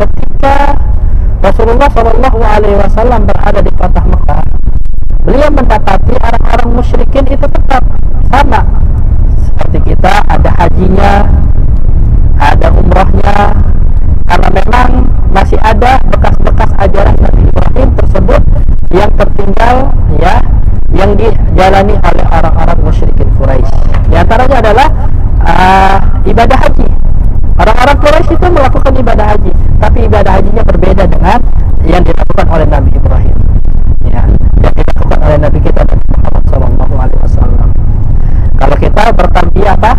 ketika Rasulullah Shallallahu Alaihi Wasallam berada di kota Mekah, beliau mendapati orang-orang musyrikin itu tetap sama seperti kita, ada hajinya, ada umrahnya, karena memang masih ada bekas-bekas ajaran Nabi Ibrahim tersebut yang tertinggal, ya, yang dijalani oleh orang-orang musyrikin Quraisy. Di antaranya adalah ibadah haji. Orang-orang Quraisy itu melakukan ibadah haji, tapi ibadah hajinya berbeda dengan yang dilakukan oleh Nabi Ibrahim, ya, yang dilakukan oleh Nabi kita Muhammad Sallallahu Alaihi Wasallam. Kalau kita bertalbiyah apa?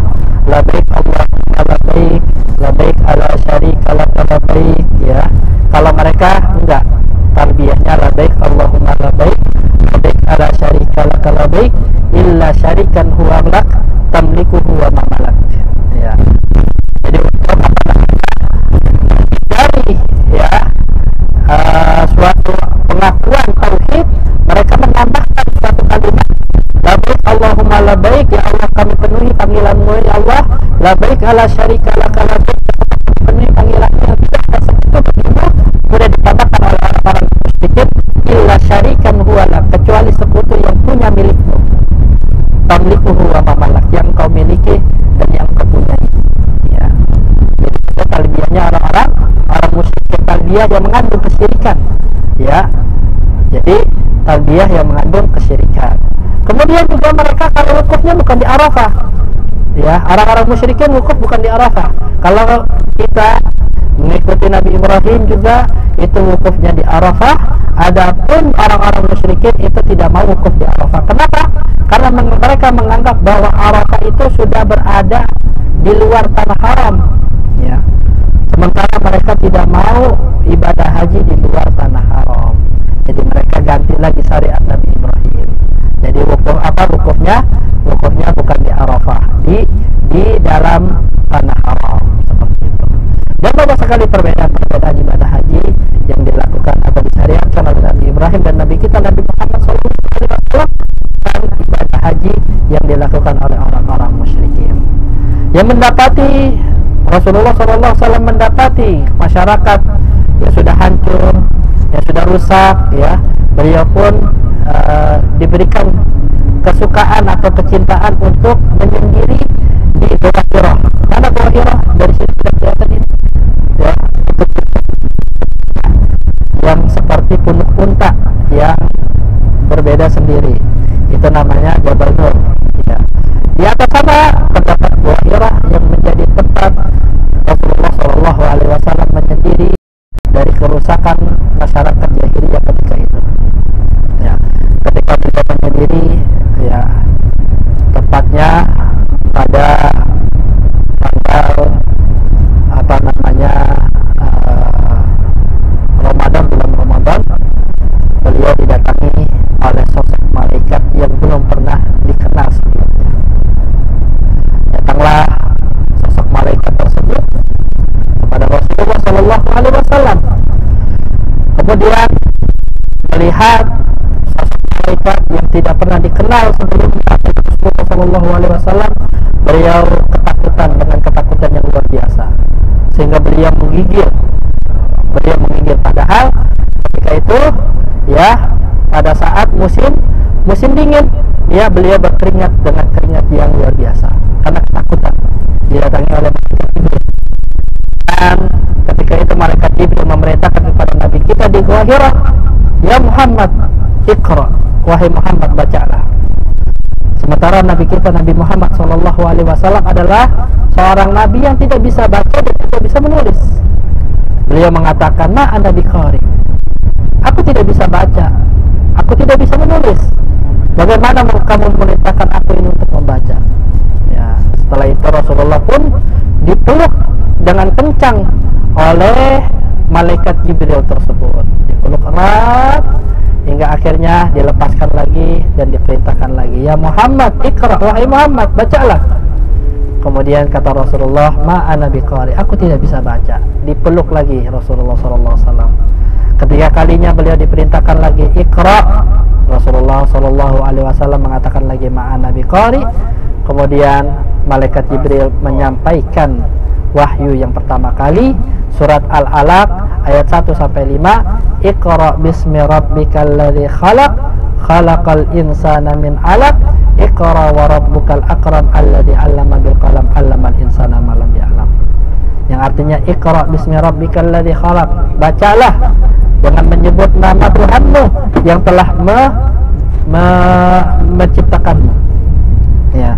Labbaik Allahumma labbaik, labbaik ala syarika lak labbaik, ya. Kalau mereka enggak, talbiyahnya labbaik Allahumma labbaik, labbaik ala syarika lak labbaik, illa syarikan huwa lak tamlikuhu wa ma malak, ya. Jadi untuk apa namanya, dari, ya, suatu pengakuan tauhid, mereka menambahkan suatu kalimat labbaik Allahumma labbaik, ya Allah kami penuhi panggilan-Mu ya Allah, labbaik ala syarika lak labbaik, kami penuhi panggilan-Mu yang tidak ada sekutu bagimu. Kemudian ditambahkan oleh orang-orang musyrikin, illa syarikan huwa lak, kecuali sekutu yang punya milikmu, tamlikuhu wa ma malak, yang kau miliki dan yang kau punyai, ya. Jadi itu talbiyahnya orang musyrik, talbiyah yang mengandung kesyirikan, ya. Jadi talbiyah yang mengandung kesyirikan. Kemudian juga mereka kalau wukufnya bukan di Arafah, ya, orang-orang musyrikin wukuf bukan di Arafah. Kalau kita mengikuti Nabi Ibrahim juga itu wukufnya di Arafah. Adapun orang-orang musyrikin itu tidak mau wukuf di Arafah. Kenapa? Karena mereka menganggap bahwa Arafah itu sudah berada di luar tanah haram, ya. Sementara mereka tidak mau ibadah haji di luar tanah haram. Jadi mereka ganti lagi syariat Nabi Ibrahim. Jadi wukufnya bukan di Arafah, di dalam tanah haram, seperti itu. Dan banyak sekali perbedaan ibadah haji yang dilakukan atau disyariatkan oleh Nabi Ibrahim dan Nabi kita Nabi Muhammad SAW, dan ibadah haji yang dilakukan oleh orang-orang musyrikin. Yang mendapati Rasulullah SAW mendapati masyarakat yang sudah hancur, yang sudah rusak, ya, beliau pun diberikan kesukaan atau kecintaan untuk menyendiri di Gua Hira. Mana Gua Hira? Dari sini sudah kelihatan ini, ya, itu yang seperti punuk unta yang berbeda sendiri. Itu namanya Jabal Nur, ya. Di atas sana terdapat Gua Hira yang menjadi tempat Rasulullah SAW menyendiri dari kerusakan masyarakat jahiliyah ketika itu, ya. Ketika beliau menyendiri, ya, tepatnya pada tanggal apa namanya Ramadan, bulan Ramadan, beliau didatangi oleh sosok malaikat yang belum pernah dikenal sebelumnya. Datanglah sosok malaikat tersebut kepada Rasulullah Shallallahu Alaihi Wasallam. Kemudian melihat sosok malaikat yang tidak pernah dikenal sebelumnya Rasulullah Shallallahu Alaihi Wasallam, beliau ketakutan dengan ketakutan yang luar biasa, sehingga beliau menggigil. Padahal ketika itu, ya, pada saat musim dingin, ya, beliau berkeringat dengan keringat yang luar biasa karena ketakutan didatangi oleh malaikat Jibril. Dan ketika itu malaikat Jibril memerintahkan kepada Nabi kita di Gua Hira, ya Muhammad, Iqra, wahai Muhammad, bacalah. Sementara Nabi kita Nabi Muhammad SAW adalah seorang Nabi yang tidak bisa baca dan tidak bisa menulis. Beliau mengatakan, ma ana biqari, aku tidak bisa baca, aku tidak bisa menulis. Bagaimana kamu memerintahkan aku ini untuk membaca? Ya, setelah itu Rasulullah pun dipeluk dengan kencang oleh malaikat Jibril tersebut, dipeluk erat hingga akhirnya dilepaskan lagi dan diperintahkan lagi, ya Muhammad, Iqra, wahai Muhammad, bacalah. Kemudian kata Rasulullah, ma ana biqari, aku tidak bisa baca. Dipeluk lagi Rasulullah SAW. Ketiga kalinya beliau diperintahkan lagi Iqra. Rasulullah SAW mengatakan lagi ma ana biqari. Kemudian malaikat Jibril menyampaikan wahyu yang pertama kali surat Al-Alaq ayat 1 sampai 5. Iqra bismi rabbikal ladzi khalaq, khalaqal insana min 'alaq, Iqra wa rabbukal akram alladzi 'allama bil qalam 'allamal insana ma lam ya'lam. Yang artinya Iqra bismi rabbikal ladzi khalaq, bacalah dengan menyebut nama Tuhanmu yang telah menciptakanmu. Ya.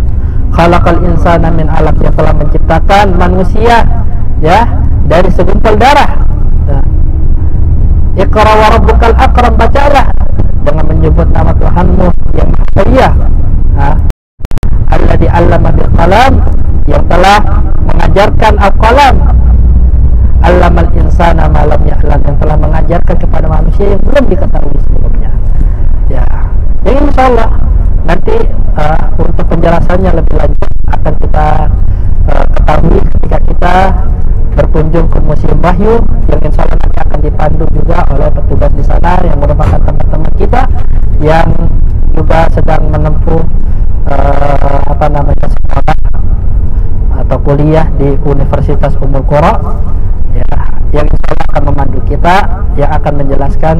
Khalaqal insana min 'alaq, yang telah menciptakan manusia ya dari segumpal darah. Nah. Iqra wa rabbukal akram, bacalah dengan menyebut nama Tuhanmu yang maha mulia. Alladzi 'allama bil qalam, yang telah mengajarkan al-qalam. 'Allamal insana ma lam ya'lam, yang telah mengajarkan kepada manusia yang belum diketahui sebelumnya. Ya, jadi insyaallah nanti untuk penjelasannya lebih lanjut akan kita ketahui ketika kita berkunjung ke Museum Wahyu, yang insyaallah nanti akan dipandu juga oleh petugas di sana yang merupakan teman-teman kita yang juga sedang menempuh sekolah atau kuliah di Universitas Ummul Qura, ya, yang insyaallah akan memandu kita, yang akan menjelaskan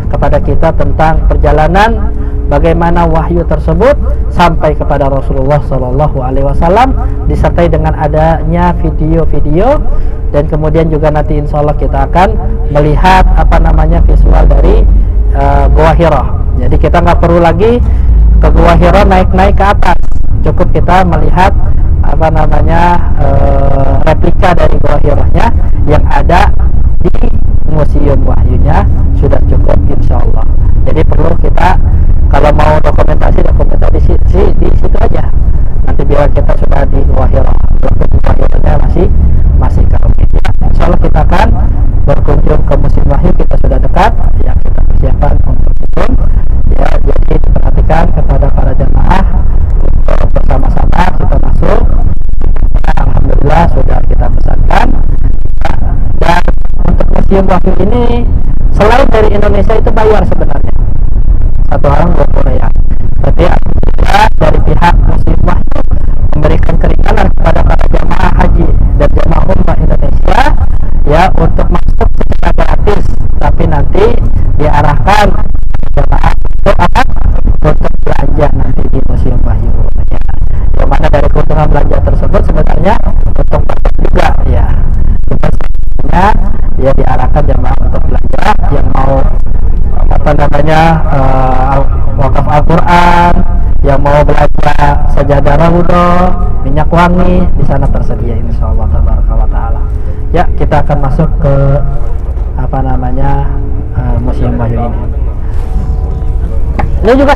kepada kita tentang perjalanan bagaimana wahyu tersebut sampai kepada Rasulullah Shallallahu Alaihi Wasallam, disertai dengan adanya video-video, dan kemudian juga nanti insyaallah kita akan melihat visual dari Gua Hira. Jadi kita nggak perlu lagi ke Gua Hira naik-naik ke atas, cukup kita melihat replika dari Gua Hiranya yang ada di Museum Wahyunya sudah cukup insyaallah. Jadi perlu kita kalau mau dokumentasi di situ aja. Nanti biar kita sudah di Gua Hira, Gua Hiranya masih karo. Ya, insyaallah kita akan berkunjung ke Museum Wahyu, kita sudah dekat ya, kita persiapan untuk itu ya. Jadi perhatikan kepada para jamaah untuk bersama-sama kita masuk. Alhamdulillah sudah kita pesankan. Dan untuk Museum Wahyu ini selain dari Indonesia itu bayar sebenarnya, satu orang 20 riyal. Tapi alhamdulillah dari pihak Museum Wahyu memberikan keringanan kepada para jamaah haji dan jamaah umrah Indonesia ya untuk masuk secara gratis, tapi nanti diarahkan jamaah untuk belanja nanti di Museum Wahyu ya. Yang mana dari keuntungan belanja tersebut sebenarnya untuk juga ya. Ya diarahkan jamaah untuk belanja yang mau wakaf Al-Quran, yang mau belanja sajadah Raudhah, minyak wangi, di sana tersedia insyaallah tabaraka wa taala. Ya, kita akan masuk ke Museum Wahyu ini. Ini juga